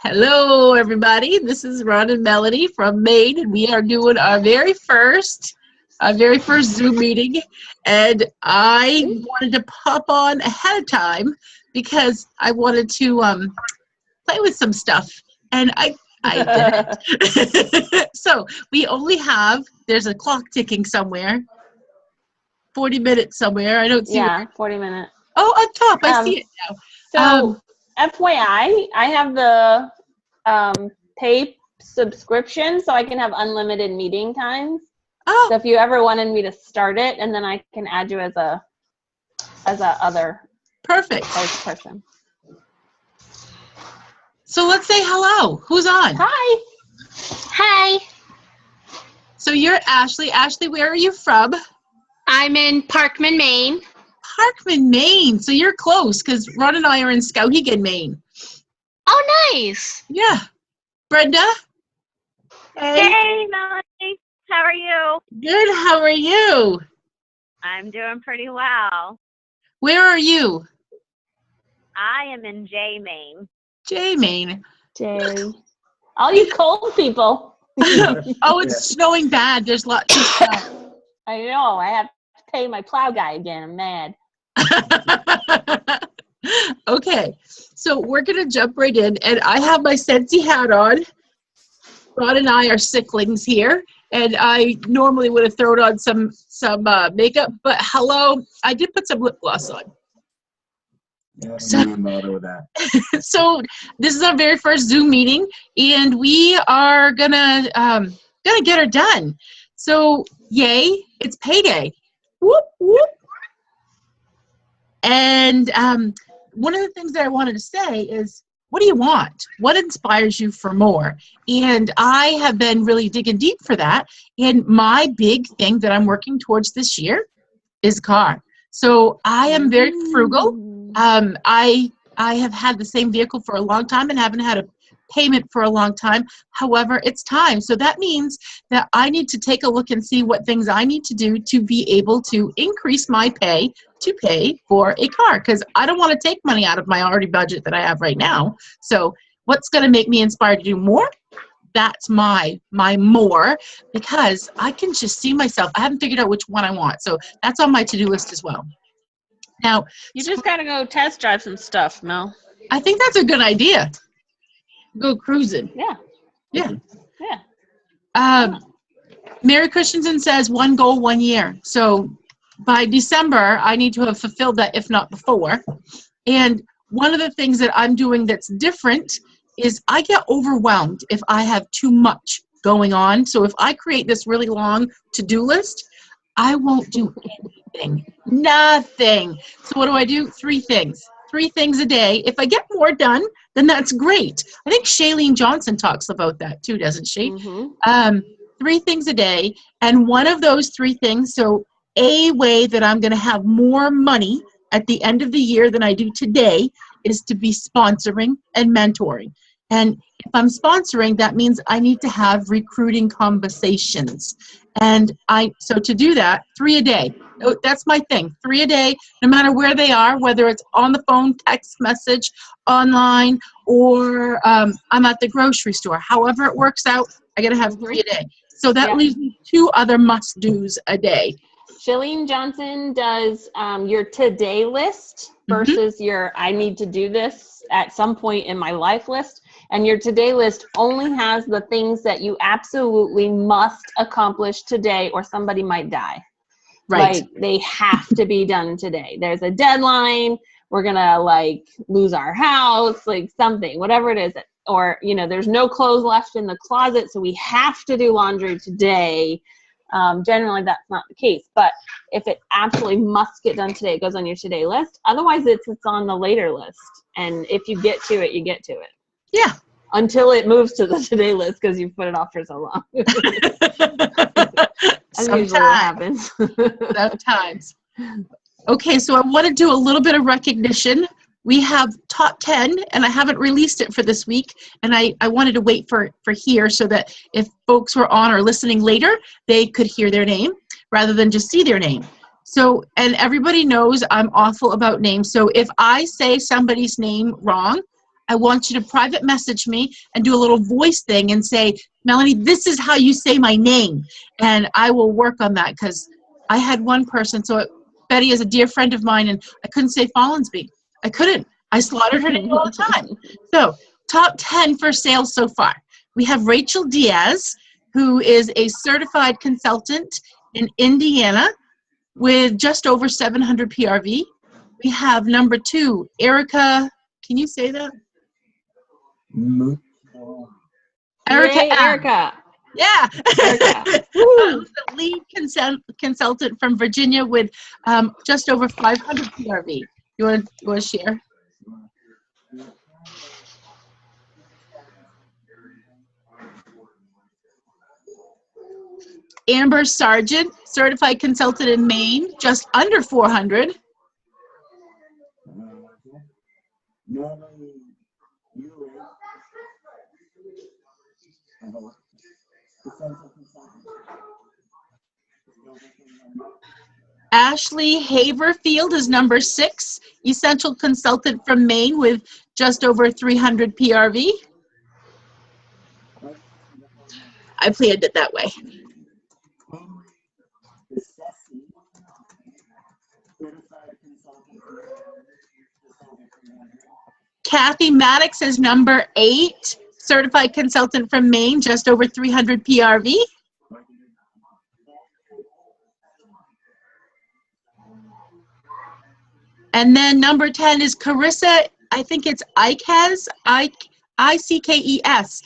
Hello, everybody. This is Ron and Melanie from Maine, and we are doing our very first Zoom meeting. And I wanted to pop on ahead of time because I wanted to play with some stuff, and I didn't. So we only have. There's a clock ticking somewhere. 40 minutes somewhere. I don't see. Yeah, 40 minutes. Oh, up top. I see it now. So, FYI, I have the pay subscription, so I can have unlimited meeting times. Oh. So if you ever wanted me to start it, and then I can add you as a other perfect host person. So let's say hello. Who's on? Hi. Hi. So you're Ashley. Ashley, where are you from? I'm in Parkman, Maine. Parkman, Maine. So you're close because Ron and I are in Skowhegan, Maine. Oh, nice. Yeah. Brenda? Hey, Melanie. How are you? Good. How are you? I'm doing pretty well. Where are you? I am in Jay, Maine. Jay, Maine. Jay. All you cold people. Oh, it's snowing bad. There's lots of snow. I know. I have to pay my plow guy again. I'm mad. Okay, so we're going to jump right in, and I have my Scentsy hat on. Ron and I are sicklings here, and I normally would have thrown on some makeup, but hello, I did put some lip gloss on. So, with that. So this is our very first Zoom meeting, and we are gonna get her done. So yay, it's payday. Whoop, whoop. And one of the things that I wanted to say is, what do you want? What inspires you for more? And I have been really digging deep for that. And my big thing that I'm working towards this year is a car. So I am very frugal. I have had the same vehicle for a long time and haven't had a payment for a long time. However, it's time. So that means that I need to take a look and see what things I need to do to be able to increase my pay to pay for a car, because I don't want to take money out of my already budget that I have right now. So what's going to make me inspired to do more? That's my more, because I can just see myself. I haven't figured out which one I want. So that's on my to-do list as well. Now, You just got to go test drive some stuff, Mel. I think that's a good idea. Go cruising. Yeah. Yeah. Yeah. Mary Christensen says 1 goal, 1 year. So by December, I need to have fulfilled that, if not before. And one of the things that I'm doing that's different is I get overwhelmed if I have too much going on. So if I create this really long to-do list, I won't do anything. Nothing. So what do I do? 3 things. 3 things a day. If I get more done, then that's great. I think Shailene Johnson talks about that too, doesn't she? Mm-hmm. 3 things a day. And one of those 3 things, so a way that I'm going to have more money at the end of the year than I do today is to be sponsoring and mentoring. And if I'm sponsoring, that means I need to have recruiting conversations. And so to do that, 3 a day. That's my thing. 3 a day, no matter where they are, whether it's on the phone, text message, online, or I'm at the grocery store. However it works out, I got to have 3 a day. So that leaves me 2 other must-dos a day. Shailene Johnson does your today list versus your I need to do this at some point in my life list. And your today list only has the things that you absolutely must accomplish today or somebody might die. Right. Like they have to be done today. There's a deadline. We're going to lose our house, something, whatever it is. Or, there's no clothes left in the closet, so we have to do laundry today. Generally, that's not the case. But if it absolutely must get done today, it goes on your today list. Otherwise, it's on the later list. And if you get to it, you get to it. Yeah. Until it moves to the today list because you've put it off for so long. That's usually what happens. Sometimes. Okay, so I want to do a little bit of recognition. We have top 10, and I haven't released it for this week, and I wanted to wait for here so that if folks were on or listening later, they could hear their name rather than just see their name. So, and everybody knows I'm awful about names, so if I say somebody's name wrong, I want you to private message me and do a little voice thing and say, Melanie, this is how you say my name. And I will work on that, because I had one person, Betty is a dear friend of mine, and I couldn't say Follinsby. I couldn't. I slaughtered her name all the time. So, top 10 for sales so far. We have Rachel Diaz, who is a certified consultant in Indiana with just over 700 PRV. We have number 2, Erica. Can you say that? Erica. Yay, Erica. Yeah. Erica. Who's the lead consultant from Virginia with just over 500 PRV. You want to share? Amber Sargent, certified consultant in Maine, just under 400. Ashley Haverfield is number 6, essential consultant from Maine with just over 300 PRV. I planned it that way. Kathy Maddox is number 8, certified consultant from Maine, just over 300 PRV. And then number 10 is Carissa, I think it's Ikes, I-C-K-E-S,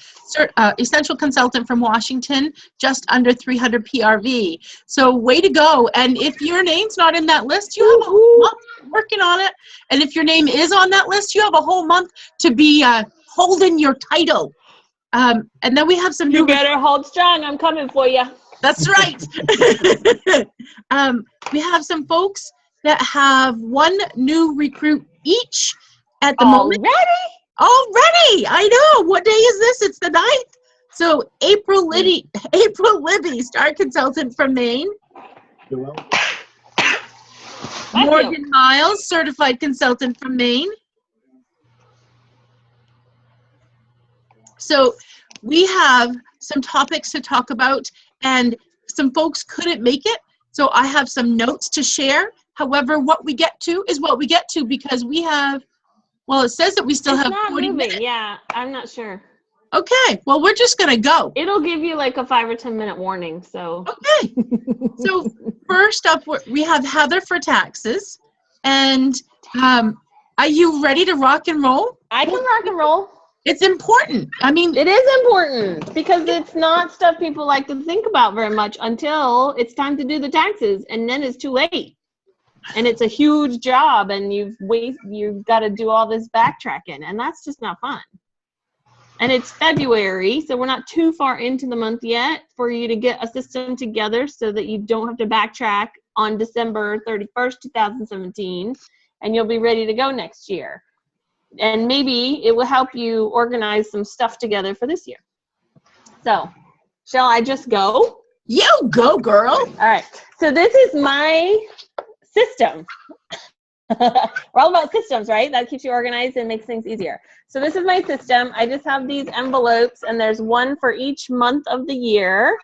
essential consultant from Washington, just under 300 PRV. So way to go. And if your name's not in that list, you have a whole month working on it. And if your name is on that list, you have a whole month to be holding your title. And then we have some new... You better hold strong. I'm coming for you. That's right. We have some folks that have one new recruit each at the moment. Already! I know. What day is this? It's the 9th. So April Libby, star consultant from Maine. Morgan Miles, certified consultant from Maine. So we have some topics to talk about, and some folks couldn't make it. So I have some notes to share. However, what we get to is what we get to, because we have, well, it says that we still have 40 minutes. Yeah, I'm not sure. Okay, well, we're just going to go. It'll give you like a 5 or 10 minute warning, so. Okay. So first up, we have Heather for taxes. And are you ready to rock and roll? I can rock and roll. It's important. I mean, it is important because it's not stuff people like to think about very much until it's time to do the taxes, and then it's too late. And it's a huge job, and you've got to do all this backtracking, and that's just not fun. And it's February, so we're not too far into the month yet for you to get a system together so that you don't have to backtrack on December 31st, 2017, and you'll be ready to go next year. And maybe it will help you organize some stuff together for this year. So, shall I just go? You go, girl. All right. So this is my system. We're all about systems, right? That keeps you organized and makes things easier. So this is my system. I just have these envelopes, and there's one for each month of the year.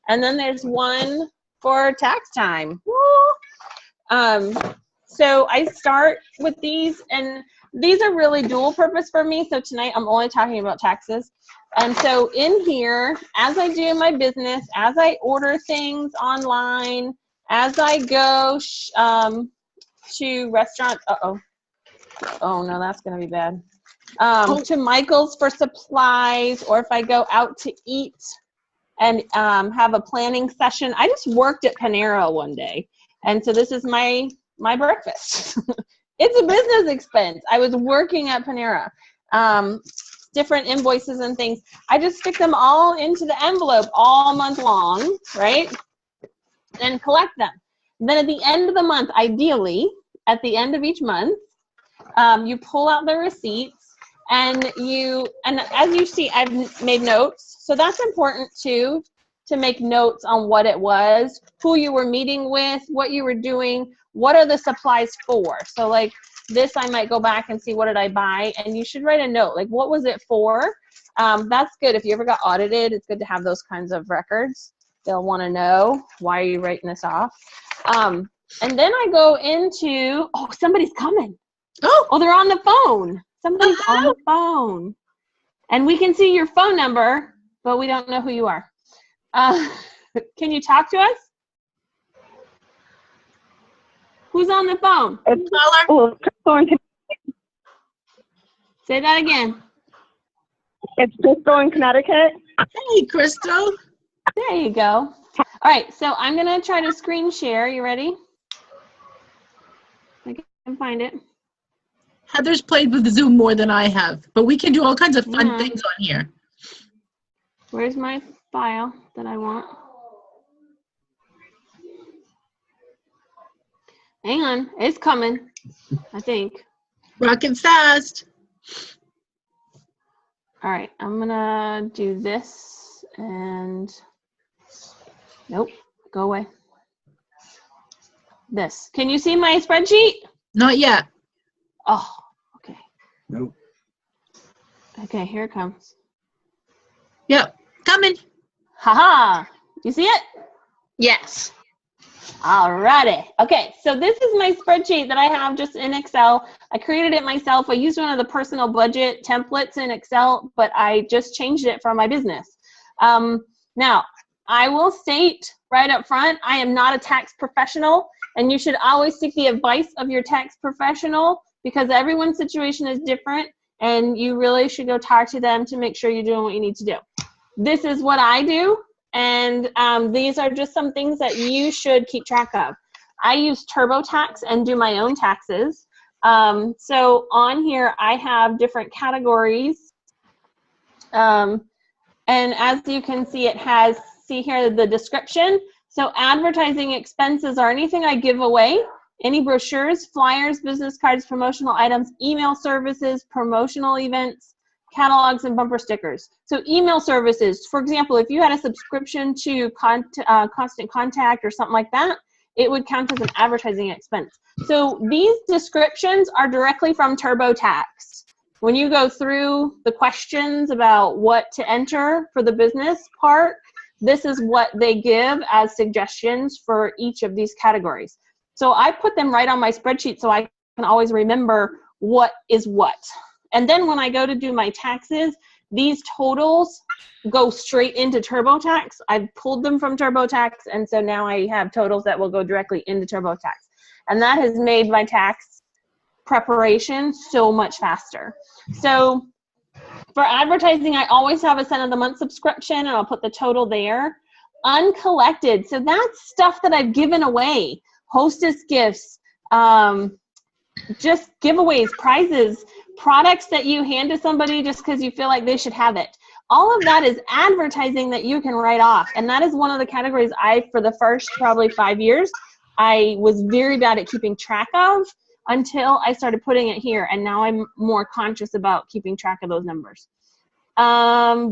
And then there's one for tax time. Woo! So I start with these, and these are really dual purpose for me. So tonight I'm only talking about taxes. And so in here, as I do my business, as I order things online, as I go to restaurants, oh no, that's gonna be bad. To Michael's for supplies, or if I go out to eat and have a planning session. I just worked at Panera one day, and so this is my breakfast. It's a business expense. I was working at Panera. Different invoices and things. I just stick them all into the envelope all month long, right? And collect them. Then at the end of the month, ideally, at the end of each month, you pull out the receipts, and as you see, I've made notes. So that's important too, to make notes on what it was, who you were meeting with, what you were doing, what are the supplies for. So like This I might go back and see what did I buy, and you should write a note, like what was it for? That's good. If you ever got audited, it's good to have those kinds of records. They'll want to know, why are you writing this off? And then I go into, oh, somebody's coming. Oh, they're on the phone. Somebody's on the phone. And we can see your phone number, but we don't know who you are. Can you talk to us? Who's on the phone? It's Crystal in Say that again. It's Crystal in Connecticut. Hey, Crystal. There you go. All right, so I'm going to try to screen share. You ready? I can find it. Heather's played with Zoom more than I have, but we can do all kinds of fun Yeah. things on here. Where's my file that I want? Hang on, it's coming, I think. Rockin' fast. All right, I'm gonna do this and, nope, go away. This, can you see my spreadsheet? Not yet. Oh, okay. Nope. Okay, here it comes. Yep, coming. Haha, you see it? Yes. Alrighty. Okay, so this is my spreadsheet that I have just in Excel. I created it myself. I used one of the personal budget templates in Excel, but I just changed it for my business. Now, I will state right up front, I am not a tax professional, and you should always seek the advice of your tax professional because everyone's situation is different, and you really should go talk to them to make sure you're doing what you need to do. This is what I do. And these are just some things that you should keep track of. I use TurboTax and do my own taxes. So on here, I have different categories. And as you can see, it has, see here, the description. So advertising expenses are anything I give away, any brochures, flyers, business cards, promotional items, email services, promotional events, catalogs, and bumper stickers. So email services, for example, if you had a subscription to Constant Contact or something like that, it would count as an advertising expense. So these descriptions are directly from TurboTax. When you go through the questions about what to enter for the business part, this is what they give as suggestions for each of these categories. So I put them right on my spreadsheet so I can always remember what is what. And then when I go to do my taxes, these totals go straight into TurboTax. I've pulled them from TurboTax, and so now I have totals that will go directly into TurboTax. And that has made my tax preparation so much faster. So for advertising, I always have a cent of the month subscription, and I'll put the total there. Uncollected, so that's stuff that I've given away. Hostess gifts, just giveaways, prizes, products that you hand to somebody just because you feel like they should have it. All of that is advertising that you can write off. And that is one of the categories for the first probably 5 years, I was very bad at keeping track of until I started putting it here. And now I'm more conscious about keeping track of those numbers.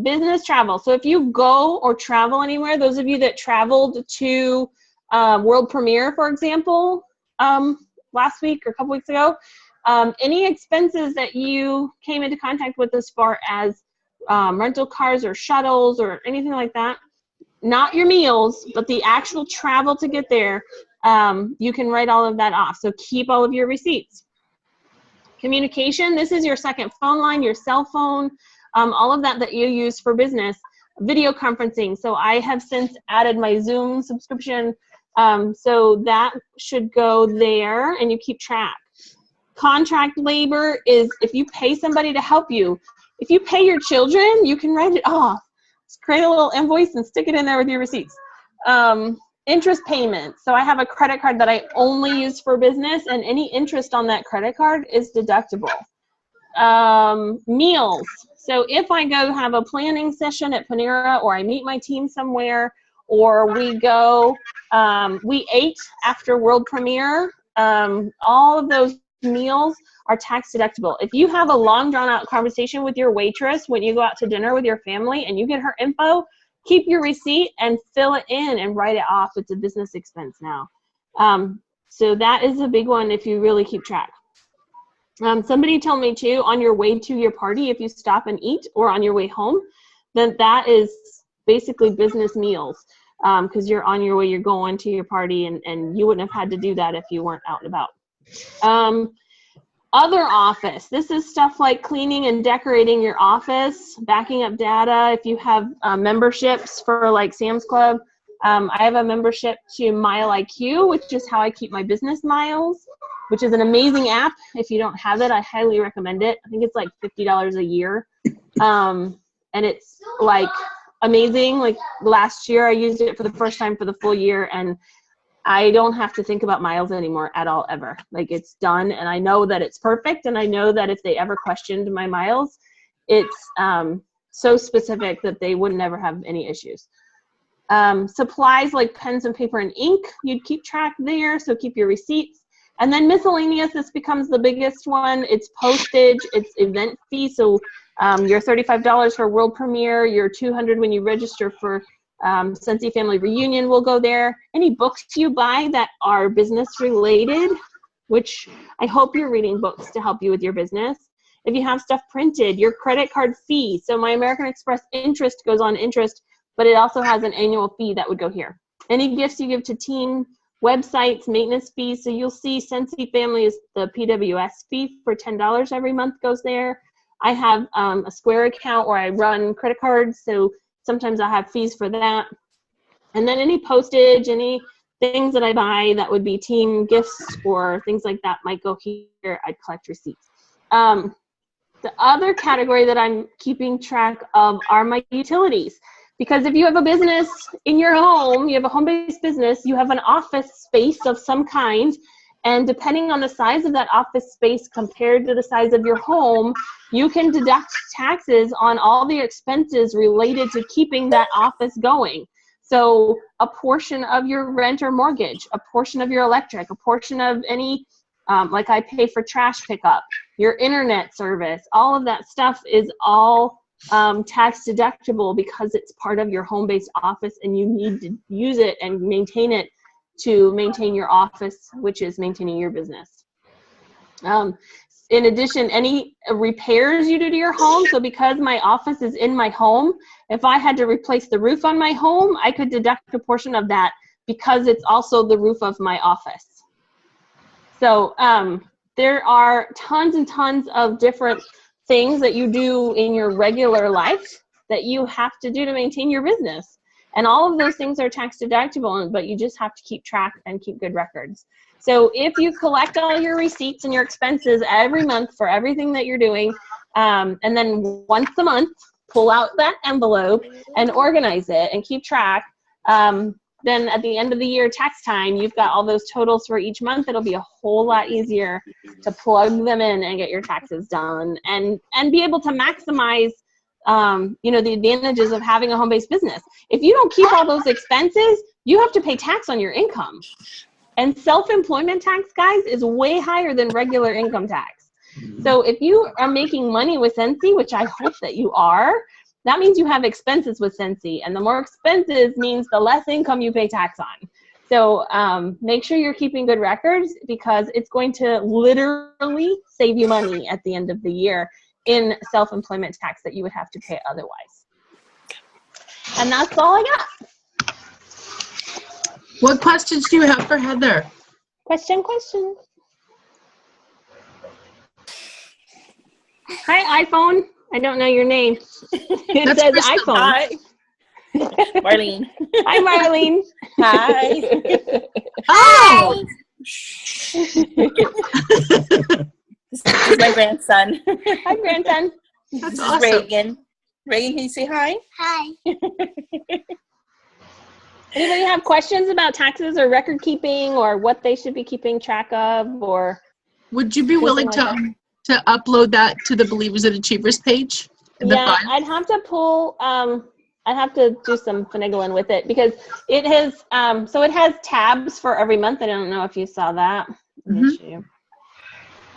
Business travel. So if you go or travel anywhere, those of you that traveled to World Premiere, for example, last week or a couple weeks ago, any expenses that you came into contact with as far as rental cars or shuttles or anything like that, not your meals, but the actual travel to get there, you can write all of that off. So keep all of your receipts. Communication, this is your second phone line, your cell phone, all of that you use for business. Video conferencing, so I have since added my Zoom subscription, so that should go there and you keep track. Contract labor is if you pay somebody to help you. If you pay your children, you can write it off. Just create a little invoice and stick it in there with your receipts. Interest payments. So I have a credit card that I only use for business, and any interest on that credit card is deductible. Meals. So if I go have a planning session at Panera, or I meet my team somewhere, or we go, we ate after World Premiere, all of those meals are tax deductible. If you have a long drawn out conversation with your waitress when you go out to dinner with your family and you get her info, keep your receipt and fill it in and write it off. It's a business expense now. So that is a big one if you really keep track. Somebody told me too, on your way to your party, if you stop and eat, or on your way home, then that is basically business meals, because you're on your way, you're going to your party, and you wouldn't have had to do that if you weren't out and about. Other office, this is stuff like cleaning and decorating your office, backing up data. If you have memberships for like Sam's Club, I have a membership to Mile IQ, which is how I keep my business miles, which is an amazing app. If you don't have it, I highly recommend it. I think it's like $50 a year. And it's like amazing. Like last year I used it for the first time for the full year, and I don't have to think about miles anymore at all, ever. Like it's done, and I know that it's perfect, and I know that if they ever questioned my miles, it's so specific that they would never have any issues. Supplies like pens and paper and ink, you'd keep track there, so keep your receipts. And then miscellaneous, this becomes the biggest one. It's postage, it's event fee, so your $35 for world premiere, your $200 when you register for Scentsy Family Reunion will go there. Any books you buy that are business related, which I hope you're reading books to help you with your business. If you have stuff printed, your credit card fee. So my American Express interest goes on interest, but it also has an annual fee that would go here. Any gifts you give to team, websites, maintenance fees. So you'll see Scentsy Family is the PWS fee for $10 every month goes there. I have a Square account where I run credit cards, so sometimes I have fees for that. And then any postage, any things that I buy that would be team gifts or things like that might go here. I'd collect receipts. The other category that I'm keeping track of are my utilities. Because if you have a business in your home, you have a home-based business, you have an office space of some kind, and depending on the size of that office space compared to the size of your home, you can deduct taxes on all the expenses related to keeping that office going. So a portion of your rent or mortgage, a portion of your electric, a portion of any, like I pay for trash pickup, your internet service, all of that stuff is all tax deductible because it's part of your home-based office, and you need to use it and maintain it to maintain your office, which is maintaining your business. In addition, any repairs you do to your home, so because my office is in my home, if I had to replace the roof on my home, I could deduct a portion of that because it's also the roof of my office. So there are tons and tons of different things that you do in your regular life that you have to do to maintain your business. And all of those things are tax deductible, but you just have to keep track and keep good records. So if you collect all your receipts and your expenses every month for everything that you're doing, and then once a month, pull out that envelope and organize it and keep track, then at the end of the year tax time, you've got all those totals for each month. It'll be a whole lot easier to plug them in and get your taxes done and be able to maximize you know, the advantages of having a home-based business. If you don't keep all those expenses, you have to pay tax on your income. And self-employment tax, guys, is way higher than regular income tax. So if you are making money with Scentsy, which I hope that you are, that means you have expenses with Scentsy. And the more expenses means the less income you pay tax on. So make sure you're keeping good records, because it's going to literally save you money at the end of the year in self-employment tax that you would have to pay otherwise. And that's all I got. What questions do you have for Heather? Question. Hi, iPhone. I don't know your name. It That's says Crystal. iPhone. Hi. Marlene. Hi, Marlene. Hi. Oh! This is my grandson. Hi, grandson. That's This awesome. is Reagan. Reagan, can you say hi? Hi. Anybody have questions about taxes or record keeping or what they should be keeping track of, or? Would you be willing Anything to upload that to the Believers and Achievers page? In the Yeah, file? I'd have to pull, I'd have to do some finagling with it, because it has, so it has tabs for every month. I don't know if you saw that. Let me show you.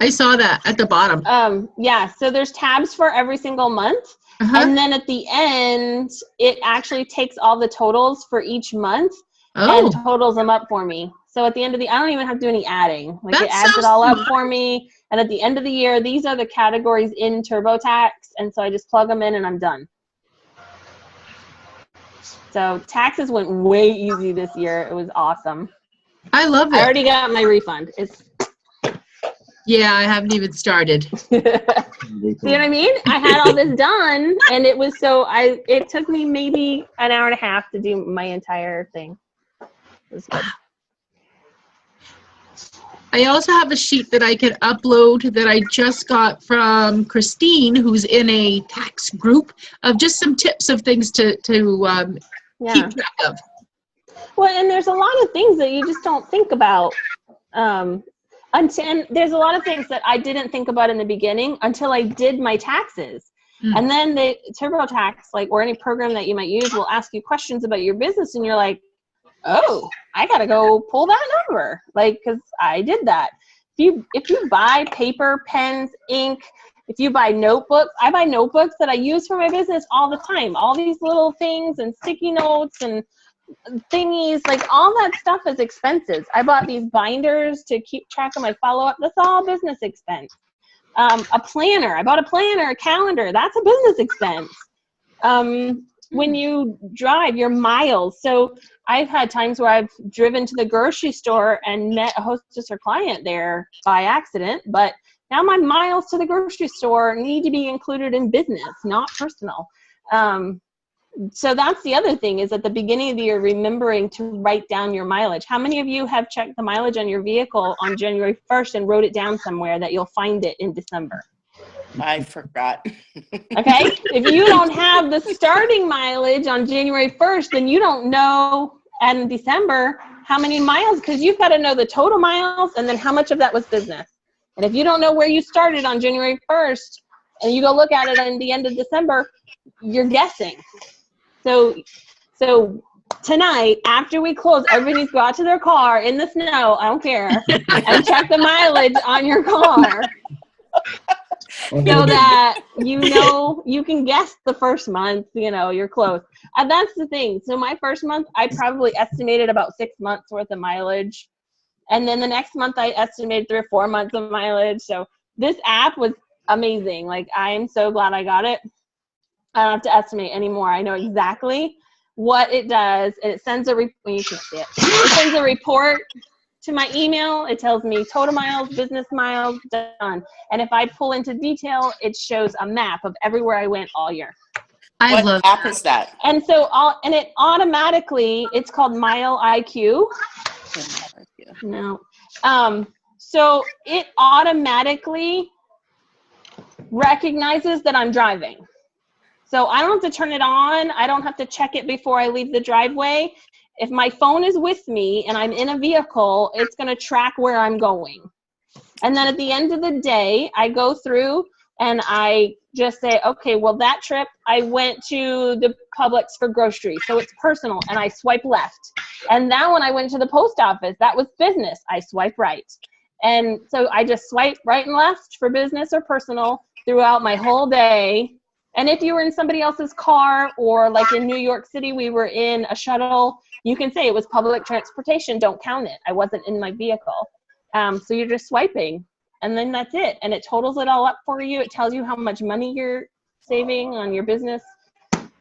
I saw that at the bottom. Yeah, so there's tabs for every single month. And then at the end, it actually takes all the totals for each month and totals them up for me. So at the end of I don't even have to do any adding. Like That it adds it sounds all up smart. for me. And at the end of the year, these are the categories in TurboTax. And so I just plug them in and I'm done. So taxes went way easy this year. It was awesome. I love I it. already got my refund. It's Yeah, I haven't even started. See what I mean? I had all this done, and it was it took me maybe an hour and a half to do my entire thing. It was good. I also have a sheet that I can upload that I just got from Christine, who's in a tax group, of just some tips of things to Yeah. keep track of. Well, and there's a lot of things that you just don't think about. And there's a lot of things that I didn't think about in the beginning until I did my taxes. Mm. And then the TurboTax, or any program that you might use, will ask you questions about your business, and you're like, oh, I gotta go pull that number, because I did that. If you buy paper, pens, ink, if you buy notebooks, I buy notebooks that I use for my business all the time. All these little things and sticky notes and thingies, all that stuff is expenses. I bought these binders to keep track of my follow-up. That's all business expense. A planner. I bought a planner, a calendar. That's a business expense. When you drive, your miles. So I've had times where I've driven to the grocery store and met a hostess or client there by accident, but now my miles to the grocery store need to be included in business, not personal. So that's the other thing, is at the beginning of the year, remembering to write down your mileage. How many of you have checked the mileage on your vehicle on January 1st and wrote it down somewhere that you'll find it in December? I forgot. Okay? If you don't have the starting mileage on January 1st, then you don't know in December how many miles, because you've got to know the total miles and then how much of that was business. And if you don't know where you started on January 1st and you go look at it at the end of December, you're guessing. So tonight, after we close, everybody needs to go out to their car in the snow, I don't care, and check the mileage on your car so that you can guess the first month, you're close. And that's the thing. So my first month, I probably estimated about 6 months worth of mileage. And then the next month, I estimated 3 or 4 months of mileage. So this app was amazing. I am so glad I got it. I don't have to estimate anymore. I know exactly what it does. It sends you can see it. It sends a report to my email. It tells me total miles, business miles, done. And if I pull into detail, it shows a map of everywhere I went all year. I What love app is that? And so it automatically, it's called Mile IQ. No. So it automatically recognizes that I'm driving. So I don't have to turn it on. I don't have to check it before I leave the driveway. If my phone is with me and I'm in a vehicle, it's going to track where I'm going. And then at the end of the day, I go through and I just say, okay, well, that trip I went to the Publix for groceries, so it's personal, and I swipe left. And that one I went to the post office, that was business, I swipe right. And so I just swipe right and left for business or personal throughout my whole day. And if you were in somebody else's car, or in New York City, we were in a shuttle, you can say it was public transportation, don't count it. I wasn't in my vehicle. So you're just swiping, and then that's it. And it totals it all up for you. It tells you how much money you're saving on your business.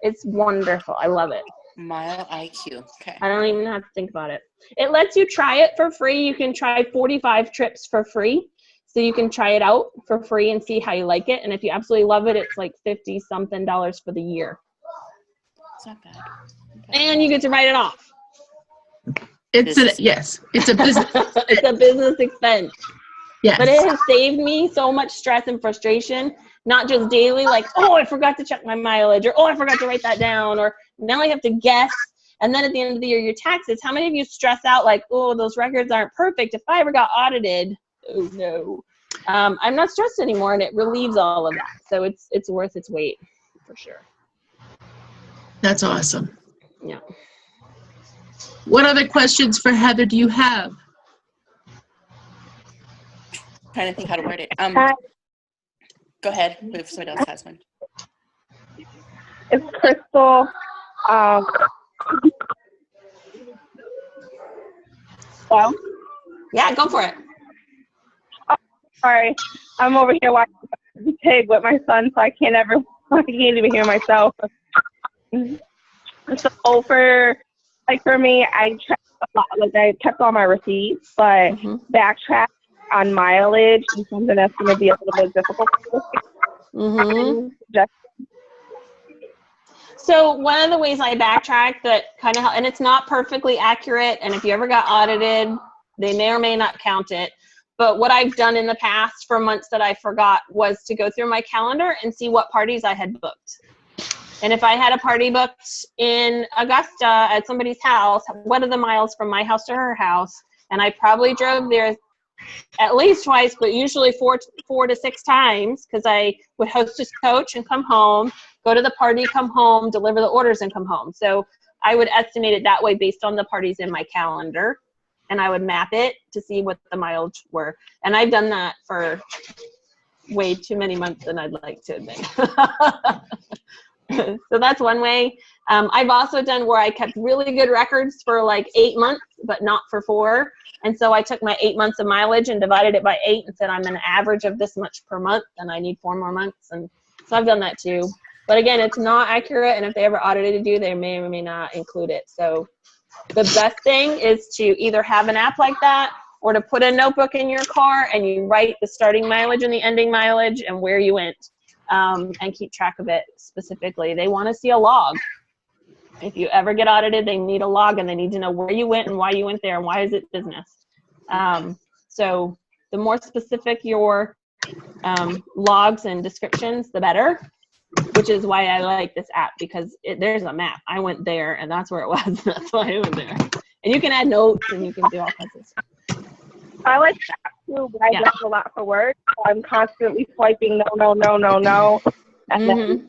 It's wonderful. I love it. Mile IQ. Okay. I don't even have to think about it. It lets you try it for free. You can try 45 trips for free. So you can try it out for free and see how you like it. And if you absolutely love it, it's $50-something for the year. It's not bad. And you get to write it off. It's a business. It's a business expense. Yes. But it has saved me so much stress and frustration, not just daily, oh, I forgot to check my mileage, or, oh, I forgot to write that down, or now I have to guess. And then at the end of the year, your taxes, how many of you stress out oh, those records aren't perfect? If I ever got audited, oh no. I'm not stressed anymore, and it relieves all of that. So it's worth its weight for sure. That's awesome. Yeah. What other questions for Heather do you have? Trying to think how to word it. Go ahead if somebody else has one. It's Crystal. Hello? Yeah, go for it. Sorry. I'm over here watching Pig with my son, so I can't even hear myself. So for me, I track a lot, like I kept all my receipts, but backtrack on mileage is something that's going to be a little bit difficult. So one of the ways I backtrack that kind of help, and it's not perfectly accurate, and if you ever got audited, they may or may not count it. But what I've done in the past for months that I forgot was to go through my calendar and see what parties I had booked. And if I had a party booked in Augusta at somebody's house, what are the miles from my house to her house? And I probably drove there at least twice, but usually four to six times, because I would host a coach and come home, go to the party, come home, deliver the orders, and come home. So I would estimate it that way based on the parties in my calendar, and I would map it to see what the mileage were. And I've done that for way too many months than I'd like to admit. So that's one way. I've also done where I kept really good records for like 8 months, but not for 4. And so I took my 8 months of mileage and divided it by 8 and said I'm an average of this much per month, and I need 4 more months. And so I've done that too. But again, it's not accurate, and if they ever audited you, they may or may not include it. So the best thing is to either have an app like that or to put a notebook in your car and you write the starting mileage and the ending mileage and where you went. And keep track of it specifically. They want to see a log. If you ever get audited, they need a log, and they need to know where you went and why you went there and why is it business. So the more specific your logs and descriptions, the better, which is why I like this app, because there's a map. I went there, and that's where it was. That's why I went there. And you can add notes, and you can do all kinds of stuff. I like that too, but I drive a lot for work. So I'm constantly swiping no. And then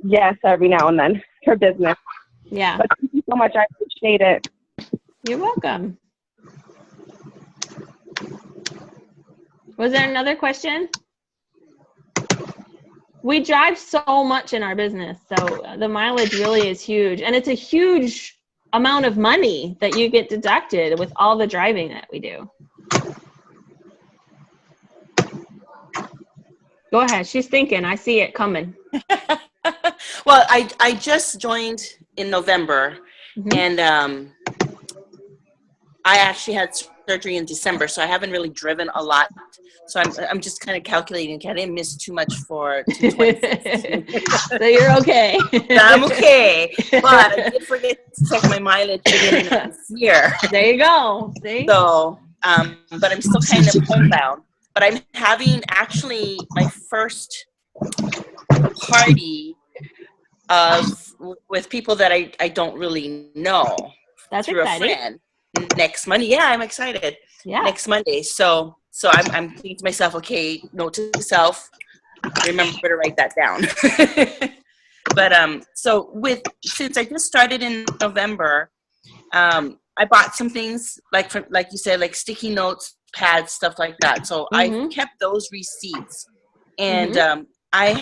yes every now and then for business. Yeah. But thank you so much. I appreciate it. You're welcome. Was there another question? We drive so much in our business, so the mileage really is huge. And it's a huge amount of money that you get deducted with all the driving that we do. Go ahead. She's thinking. I see it coming. Well, I just joined in November, and I actually had surgery in December, so I haven't really driven a lot. So I'm just kind of calculating. I didn't miss too much for 226. So you're okay. I'm okay, but I did forget to check my mileage beginning of this year. There you go. See? So, but I'm still kind of homebound. But I'm having actually my first party with people that I don't really know. That's through exciting. a friend next Monday. Yeah, I'm excited. Yeah. Next Monday. So I'm thinking to myself, okay, note to self, remember to write that down. But so since I just started in November, I bought some things like you said, like sticky notes, pads, stuff like that. So I kept those receipts, and I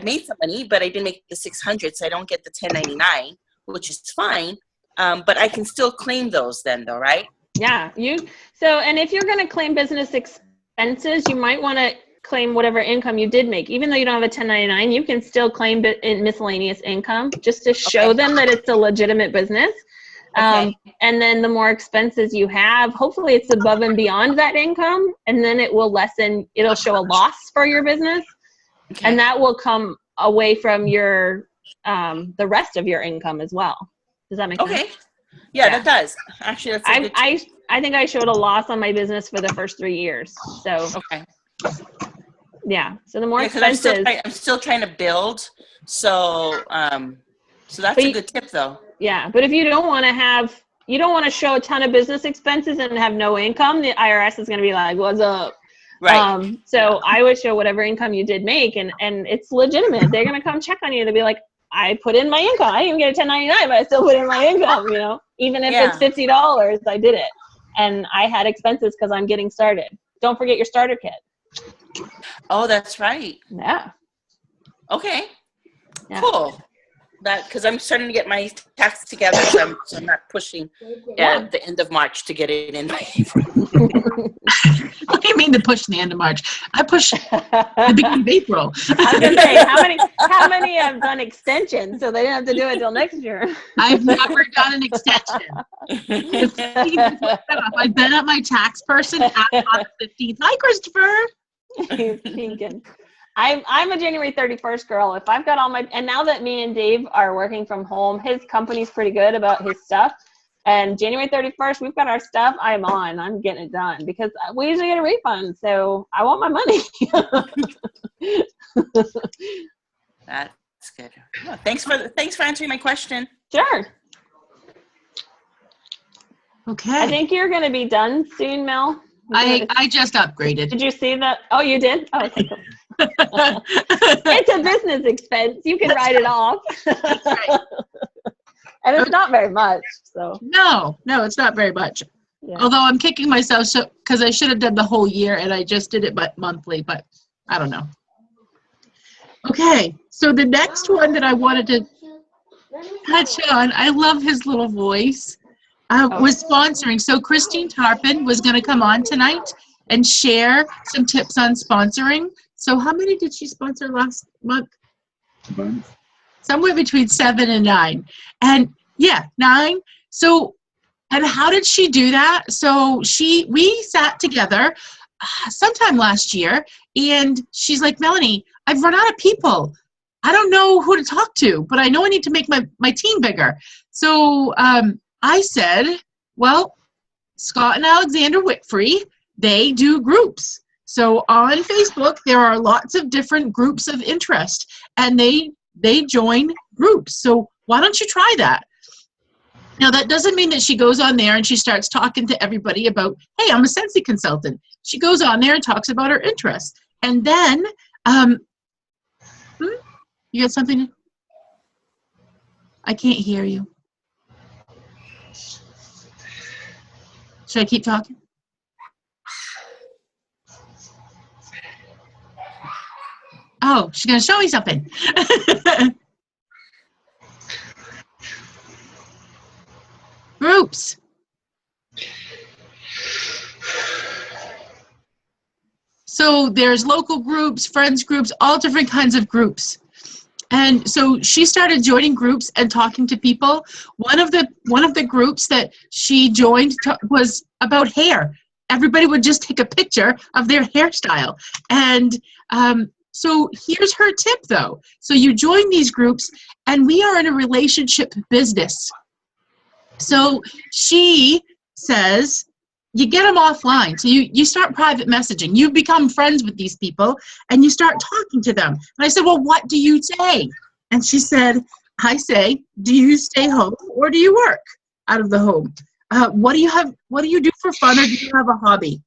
made some money, but I didn't make the 600, so I don't get the 1099, which is fine. But I can still claim those then, though, right? Yeah. And if you're going to claim business expenses, you might want to claim whatever income you did make. Even though you don't have a 1099, you can still claim in miscellaneous income just to show them that it's a legitimate business. And then the more expenses you have, hopefully it's above and beyond that income, and then it'll show a loss for your business. Okay. And that will come away from your the rest of your income as well. Does that make sense? Okay. Yeah, that does. Actually, that's a good tip. I think I showed a loss on my business for the first 3 years. So yeah. So the more expenses. I'm still trying to build. So that's a good tip, though. Yeah, but if you don't want to show a ton of business expenses and have no income, the IRS is going to be like, "What's up?" Right. So I would show whatever income you did make, and it's legitimate. They're going to come check on you. They'll be like, I put in my income. I didn't even get a 1099, but I still put in my income, even if it's $50, I did it. And I had expenses because I'm getting started. Don't forget your starter kit. Oh, that's right. Yeah. Okay. Yeah. Cool. that because I'm starting to get my tax together, so I'm not pushing at the end of March to get it in. What do you mean to push the end of March? I push the beginning of April. I was gonna say, how many have done extensions so they didn't have to do it till next year? I've never done an extension. The 15th is my cutoff. I've been at my tax person at the 15th. Hi, Christopher. He's peeking. I'm a January 31st girl. If I've got all my, and now that me and Dave are working from home, his company's pretty good about his stuff. And January 31st, we've got our stuff. I'm getting it done because we usually get a refund. So I want my money. That's good. Well, thanks for answering my question. Sure. Okay. I think you're going to be done soon, Mel. I just upgraded. Did you see that? Oh, you did? Oh, okay, cool. It's a business expense. You can write it off. That's right. And it's not very much. So No, it's not very much. yeah. Although I'm kicking myself because I should have done the whole year and I just did it monthly, but I don't know. Okay, so the next one that I wanted to touch on, I love his little voice, was sponsoring. So Christine Tarpon was going to come on tonight and share some tips on sponsoring. So how many did she sponsor last month? Somewhere between 7 and 9. And yeah, 9. So, and how did she do that? So we sat together sometime last year and she's like, Melanie, I've run out of people. I don't know who to talk to, but I know I need to make my team bigger. So I said, well, Scott and Alexander Whitfree, they do groups. So on Facebook, there are lots of different groups of interest and they join groups. So why don't you try that? Now, that doesn't mean that she goes on there and she starts talking to everybody about, hey, I'm a Sensi consultant. She goes on there and talks about her interests. And then, you got something? I can't hear you. Should I keep talking? Oh, she's going to show me something. Groups. So there's local groups, friends groups, all different kinds of groups. And so she started joining groups and talking to people. One of the groups that she joined was about hair. Everybody would just take a picture of their hairstyle. And so here's her tip, though. So you join these groups, and we are in a relationship business. So she says, you get them offline. So you start private messaging. You become friends with these people, and you start talking to them. And I said, well, what do you say? And she said, I say, do you stay home or do you work out of the home? What do you do for fun, or do you have a hobby?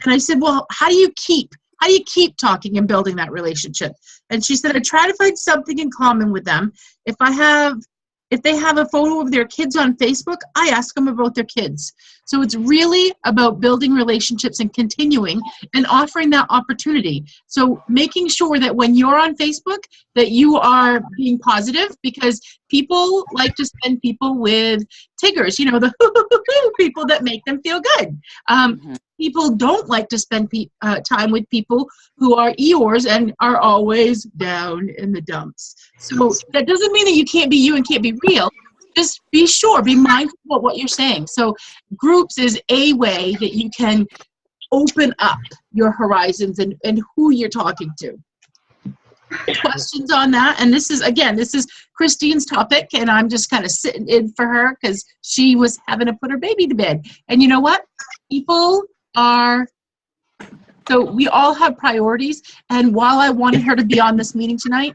And I said, well, how do you keep talking and building that relationship? And she said, I try to find something in common with them. If they have a photo of their kids on Facebook, I ask them about their kids. So it's really about building relationships and continuing and offering that opportunity. So making sure that when you're on Facebook that you are being positive, because people like to spend people with Tiggers, the people that make them feel good. People don't like to spend time with people who are Eeyores and are always down in the dumps. So that doesn't mean that you can't be you and can't be real. Just be sure, be mindful about what you're saying. So groups is a way that you can open up your horizons and who you're talking to. Questions on that? And this is Christine's topic, and I'm just kind of sitting in for her because she was having to put her baby to bed. And you know what? So we all have priorities, and while I wanted her to be on this meeting tonight,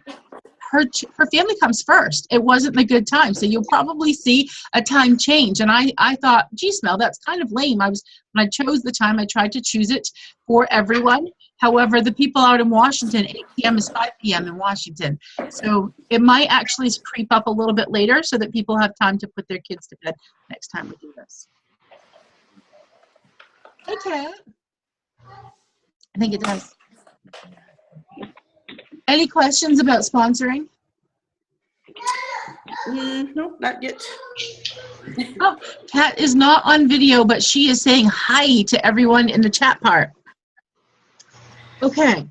her family comes first. It wasn't a good time, so you'll probably see a time change. And I thought, geez, Mel, that's kind of lame. When I chose the time, I tried to choose it for everyone. However, the people out in Washington, 8 p.m. is 5 p.m. in Washington. So it might actually creep up a little bit later so that people have time to put their kids to bed next time we do this. Hey, Kat. I think it does. Any questions about sponsoring? No, not yet. Oh, Kat is not on video, but she is saying hi to everyone in the chat part. Okay,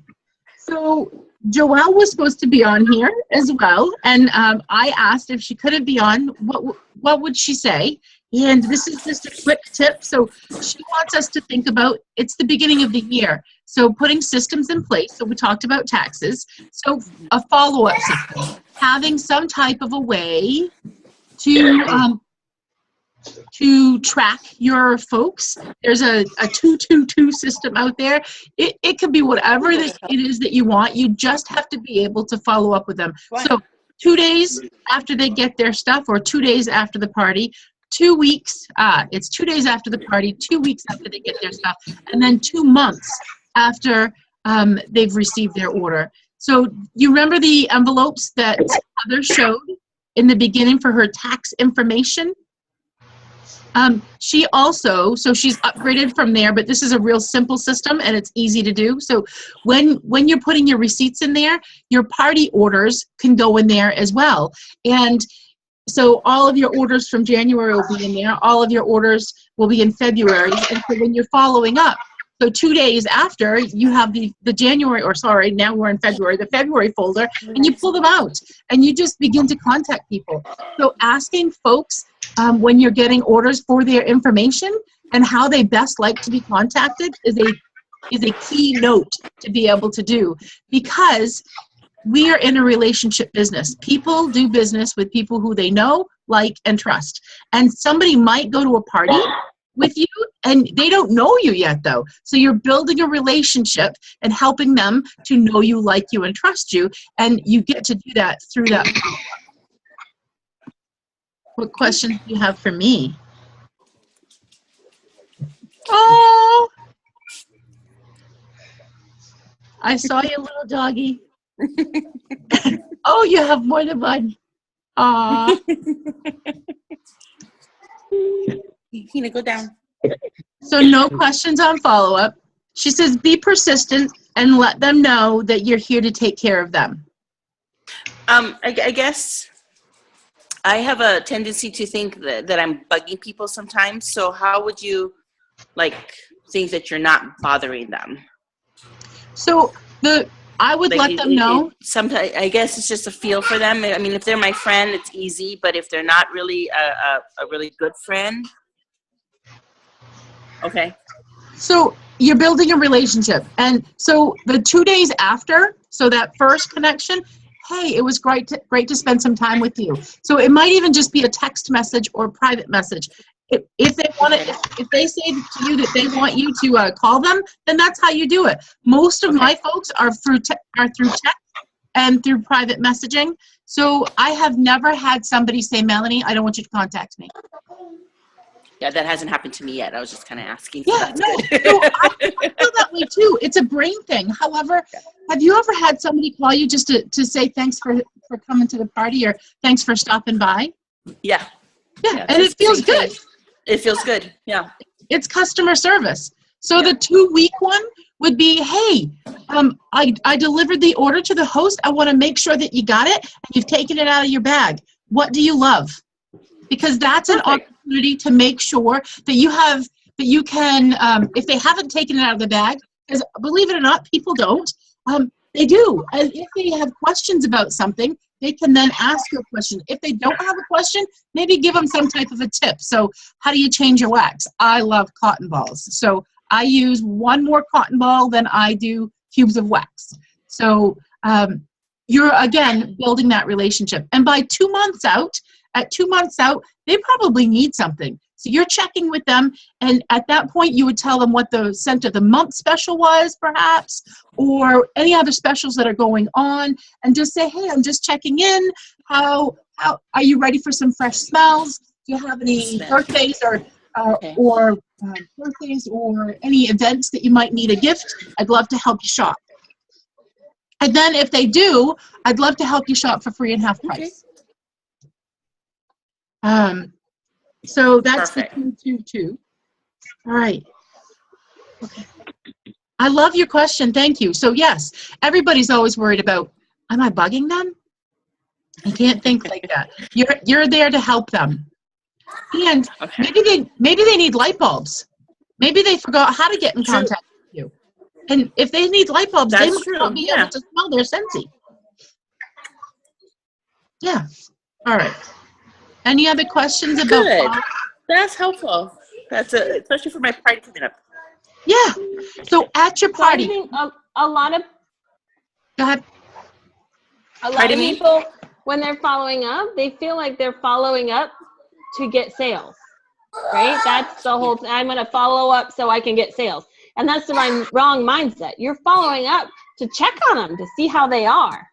so Joelle was supposed to be on here as well, and I asked if she couldn't be on, what would she say? And this is just a quick tip. So she wants us to think about, it's the beginning of the year, so putting systems in place. So we talked about taxes. So a follow-up system, having some type of a way to track your folks. There's a 222 system out there. It could be whatever it is that you want. You just have to be able to follow up with them. So 2 days after they get their stuff, or 2 days after the party, 2 weeks, it's 2 days after the party, 2 weeks after they get their stuff, and then 2 months after they've received their order. So you remember the envelopes that Heather showed in the beginning for her tax information? She also, so she's upgraded from there, but this is a real simple system and it's easy to do. So when you're putting your receipts in there, your party orders can go in there as well. And so all of your orders from January will be in there. All of your orders will be in February. And so when you're following up, so 2 days after, you have the January, or sorry, now we're in February, the February folder, and you pull them out and you just begin to contact people. So asking folks when you're getting orders for their information and how they best like to be contacted is a key note to be able to do, because we are in a relationship business. People do business with people who they know, like, and trust. And somebody might go to a party with you and they don't know you yet, though. So you're building a relationship and helping them to know you, like you, and trust you. And you get to do that through that. What questions do you have for me? Oh, I saw you, little doggy. Oh, you have more than one. Aw. Hina, go down. So no questions on follow-up. She says, be persistent and let them know that you're here to take care of them. I guess I have a tendency to think that I'm bugging people sometimes. So how would you, like, think that you're not bothering them? So I would let them know. Sometimes I guess it's just a feel for them. I mean, if they're my friend, it's easy. But if they're not really a really good friend, okay. So you're building a relationship, and so the 2 days after, so that first connection, hey, it was great to spend some time with you. So it might even just be a text message or private message. If they want to, if they say to you that they want you to call them, then that's how you do it. Most of my folks are through text and through private messaging. So I have never had somebody say, Melanie, I don't want you to contact me. Yeah, that hasn't happened to me yet. I was just kind of asking. Yeah, no, I feel that way too. It's a brain thing. However, have you ever had somebody call you just to say thanks for coming to the party, or thanks for stopping by? Yeah. Yeah, and it feels good. It feels good, yeah. It's customer service. So the 2 week one would be, hey, I delivered the order to the host. I want to make sure that you got it and you've taken it out of your bag. What do you love? Because that's an opportunity to make sure that you can, if they haven't taken it out of the bag, because believe it or not, people don't, they do. And if they have questions about something, they can then ask you a question. If they don't have a question, maybe give them some type of a tip. So how do you change your wax? I love cotton balls. So I use one more cotton ball than I do cubes of wax. So you're, again, building that relationship. And by 2 months out, they probably need something. So you're checking with them, and at that point you would tell them what the scent of the month special was, perhaps, or any other specials that are going on, and just say, hey, I'm just checking in. How are you ready for some fresh smells? Do you have any birthdays or birthdays or any events that you might need a gift? I'd love to help you shop. And then if they do, I'd love to help you shop for free and half price. So that's perfect. The 222. All right. Okay. I love your question. Thank you. So yes, everybody's always worried about, am I bugging them? I can't think like that. You're there to help them. And Okay. maybe they need light bulbs. Maybe they forgot how to get in True. contact with you. And if they need light bulbs, they That's must true, not be yeah. able to smell their Scentsy. Yeah. All right. Any other questions about Good. That's helpful. Especially for my party coming up. Yeah. So at your So I party, think a lot of go ahead. Pardon me? people, when they're following up, they feel like they're following up to get sales, right? That's the whole thing. I'm going to follow up so I can get sales. And that's the wrong mindset. You're following up to check on them, to see how they are.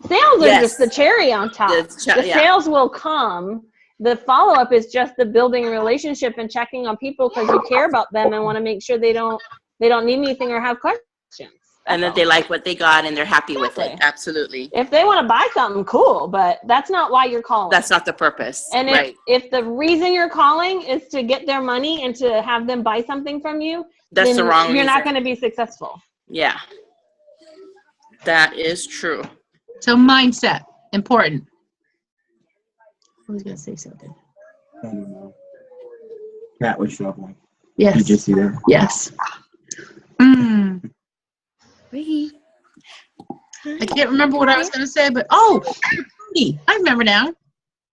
Sales are Yes. just the cherry on top. The Yeah. sales will come. The follow-up is just the building a relationship and checking on people because you care about them and want to make sure they don't need anything or have questions. And that they like what they got and they're happy with it. Exactly. Absolutely. If they want to buy something, cool, but that's not why you're calling. That's not the purpose. And right. if the reason you're calling is to get their money and to have them buy something from you, That's then the wrong you're not reason. going to be successful. Yeah. That is true. So mindset, important. I was going to say something. I don't know. Cat was shoveling. Yes. Did you see that? Yes. I can't remember what I was going to say, but I remember now.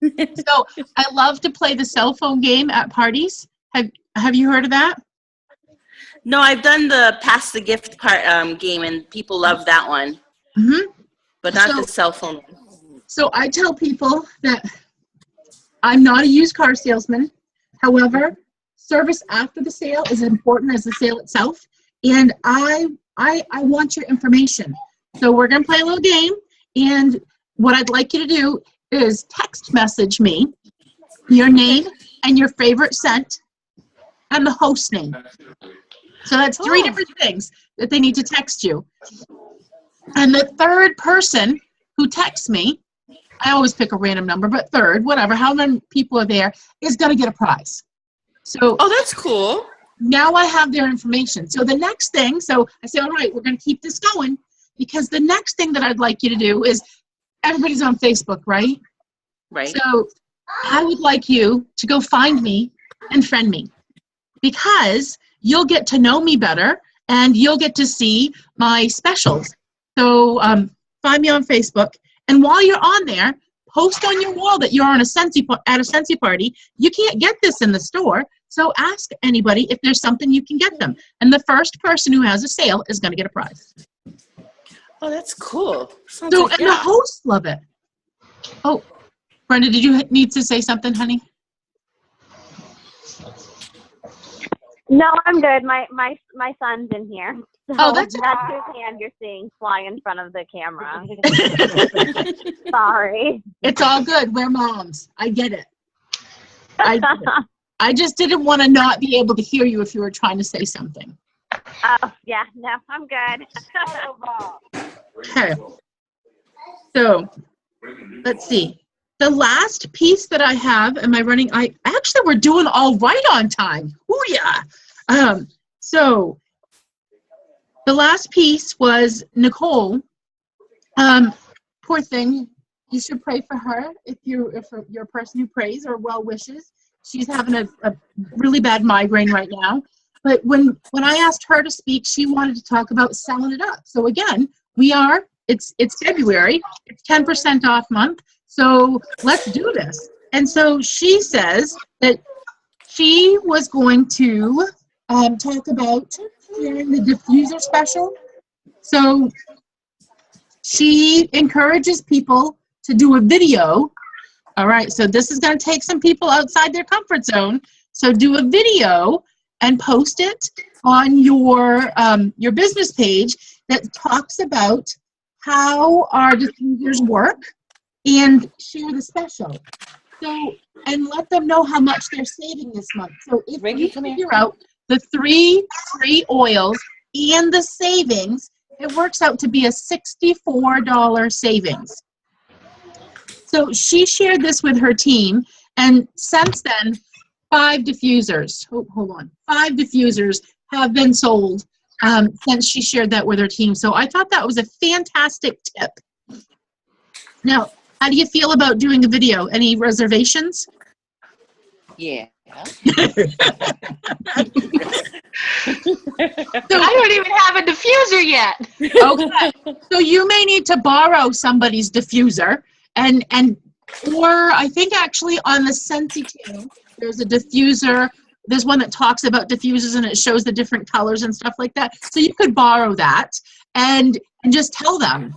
So I love to play the cell phone game at parties. Have you heard of that? No, I've done the pass the gift part game, and people love that one. Mm-hmm. But not So- the cell phone. So I tell people that I'm not a used car salesman. However, service after the sale is important as the sale itself. And I want your information. So we're going to play a little game. And what I'd like you to do is text message me your name and your favorite scent and the host name. So that's 3 different things that they need to text you. And the third person who texts me, I always pick a random number, but third, whatever, how many people are there, is going to get a prize. So Oh, that's cool. now I have their information. So the next thing, so I say, all right, we're going to keep this going, because the next thing that I'd like you to do is, everybody's on Facebook, right? Right. So I would like you to go find me and friend me, because you'll get to know me better and you'll get to see my specials. So find me on Facebook, and while you're on there, post on your wall that you're on at a Scentsy party. You can't get this in the store, so ask anybody if there's something you can get them. And the first person who has a sale is going to get a prize. Oh, that's cool. Sounds So, like, and the hosts love it. Oh, Brenda, did you need to say something, honey? No, I'm good. My son's in here. So Oh, that's his hand you're seeing fly in front of the camera. Sorry. It's all good. We're moms. I get it. I get it. I just didn't want to not be able to hear you if you were trying to say something. Oh, yeah. No, I'm good. Okay. So, let's see. The last piece that I have, am I running? Actually, we're doing all right on time. Oh, yeah. So, the last piece was Nicole. Poor thing. You should pray for her if you're a person who prays or well wishes. She's having a really bad migraine right now. But when I asked her to speak, she wanted to talk about selling it up. So again, it's February. It's 10% off month. So let's do this. And so she says that she was going to talk about sharing the diffuser special. So she encourages people to do a video. All right, so this is going to take some people outside their comfort zone. So do a video and post it on your business page that talks about how our diffusers work and share the special. So, and let them know how much they're saving this month. So if you figure out the 3 free oils and the savings, it works out to be a $64 savings. So she shared this with her team, and since then, 5 diffusers, 5 diffusers have been sold since she shared that with her team. So I thought that was a fantastic tip. Now, How do you feel about doing a video? Any reservations? Yeah. I don't even have a diffuser yet. Okay. So you may need to borrow somebody's diffuser, or I think actually on the Scentsy channel, there's a diffuser. There's one that talks about diffusers and it shows the different colors and stuff like that. So you could borrow that and just tell them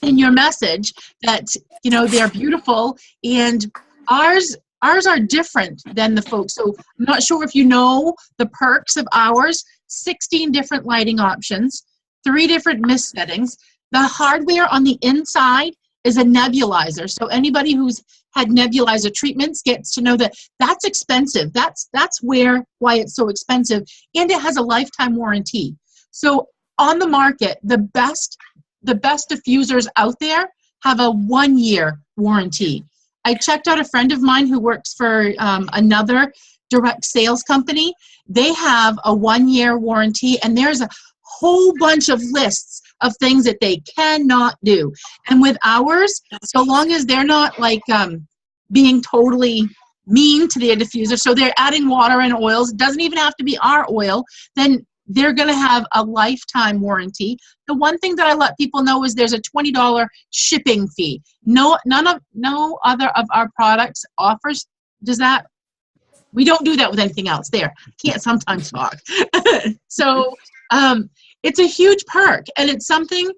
in your message that, you know, they're beautiful, and ours are different than the folks. So I'm not sure if you know the perks of ours. 16 different lighting options, 3 different mist settings. The hardware on the inside is a nebulizer. So anybody who's had nebulizer treatments gets to know that that's expensive. That's why it's so expensive, and it has a lifetime warranty. So on the market, the best diffusers out there have a 1-year warranty. I checked out a friend of mine who works for another direct sales company. They have a 1-year warranty, and there's a whole bunch of lists of things that they cannot do. And with ours, so long as they're not like being totally mean to their diffuser, so they're adding water and oils, it doesn't even have to be our oil, then they're going to have a lifetime warranty. The one thing that I let people know is there's a $20 shipping fee. No other of our products offers, does that? We don't do that with anything else. There, can't sometimes talk. So it's a huge perk, and it's something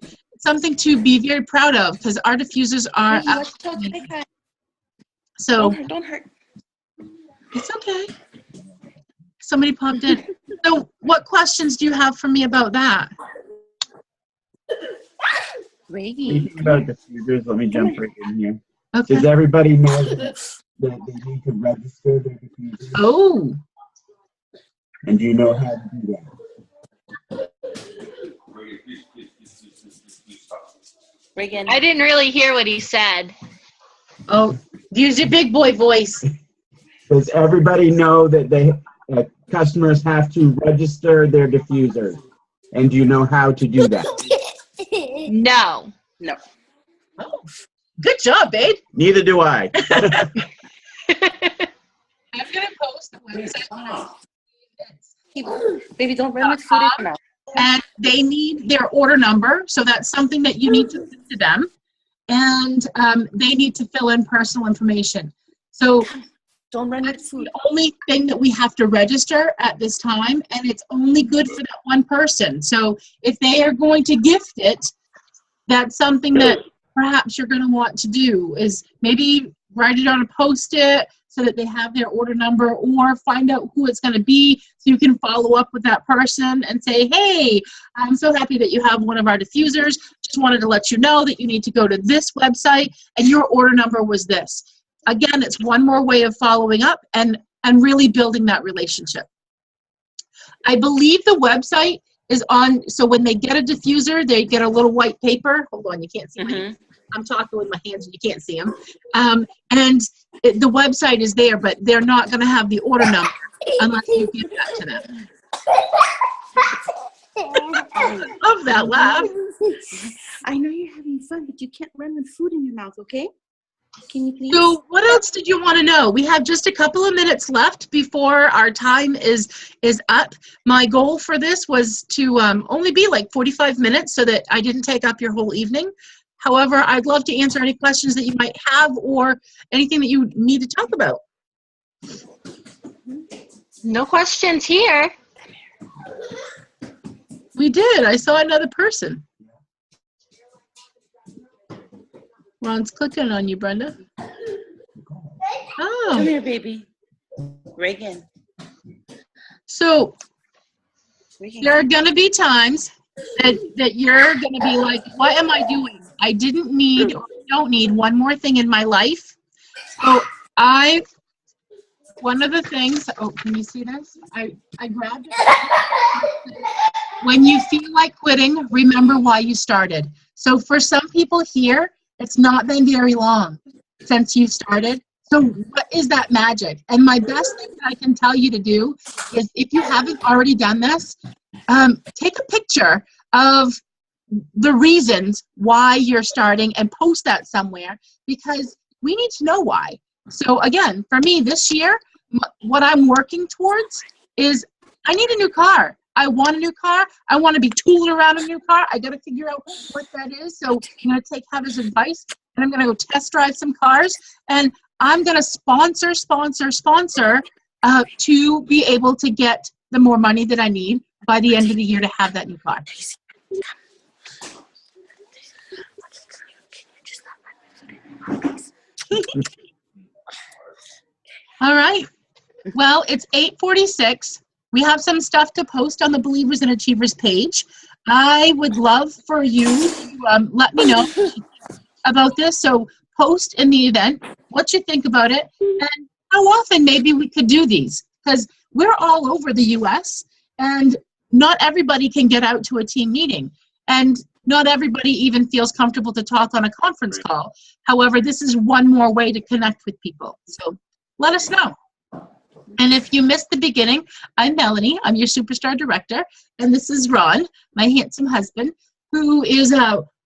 to be very proud of, because our diffusers are so Don't hurt. it's okay. Somebody popped in. So what questions do you have for me about that? Speaking about diffusers, let me jump right in here. Okay. Does everybody know that they need to register their diffusers? Oh, And do you know how to do that? Reagan. I didn't really hear what he said. use your big boy voice. Does everybody know that customers have to register their diffusers? And do you know how to do that? No. No. Oh, good job, babe. Neither do I. I'm gonna post the website. Baby, don't run with food in your mouth. And they need their order number, so that's something that you need to send to them. And they need to fill in personal information. So Don't run with that's food. the only thing that we have to register at this time, and it's only good for that one person. So if they are going to gift it, that's something that perhaps you're going to want to do, is maybe write it on a Post-it so that they have their order number, or find out who it's going to be so you can follow up with that person and say, hey, I'm so happy that you have one of our diffusers. Just wanted to let you know that you need to go to this website and your order number was this. Again, it's one more way of following up and really building that relationship. I believe the website is on, so when they get a diffuser, they get a little white paper. Hold on, you can't see my hands. I'm talking with my hands and you can't see them. And the website is there, but they're not going to have the order number unless you give that to them. Love that laugh. I know you're having fun, but you can't run with food in your mouth, okay? Can you please? So what else did you want to know? We have just a couple of minutes left before our time is up. My goal for this was to only be like 45 minutes so that I didn't take up your whole evening. However, I'd love to answer any questions that you might have or anything that you need to talk about. No questions here. We did. I saw another person. Ron's clicking on you, Brenda. Come Oh, here, baby. Reagan. so Reagan. there are going to be times that you're going to be like, what am I doing? I didn't need or don't need one more thing in my life. So one of the things, oh, can you see this? I grabbed it. When you feel like quitting, remember why you started. So for some people here, it's not been very long since you started. So what is that magic? And my best thing that I can tell you to do is, if you haven't already done this, take a picture of the reasons why you're starting and post that somewhere, because we need to know why. So again, for me this year, what I'm working towards is I need a new car. I want a new car. I want to be tooling around a new car. I got to figure out what that is. So I'm going to take Heather's advice, and I'm going to go test drive some cars, and I'm going to sponsor to be able to get the more money that I need by the end of the year to have that new car. All right. Well, it's 8:46. We have some stuff to post on the Believers and Achievers page. I would love for you to let me know about this. So post in the event what you think about it and how often maybe we could do these, because we're all over the U.S. and not everybody can get out to a team meeting, and not everybody even feels comfortable to talk on a conference call. However, this is one more way to connect with people. So let us know. And if you missed the beginning, I'm Melanie. I'm your Superstar Director. And this is Ron, my handsome husband, who is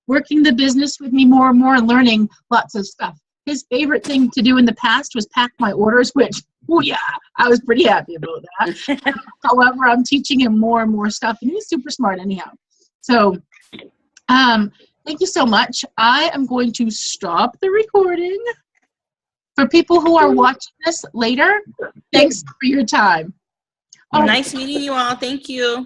working the business with me more and more and learning lots of stuff. His favorite thing to do in the past was pack my orders, which, oh yeah, I was pretty happy about that. However, I'm teaching him more and more stuff, and he's super smart anyhow. So thank you so much. I am going to stop the recording. For people who are watching this later, thanks for your time. Nice meeting you all. Thank you.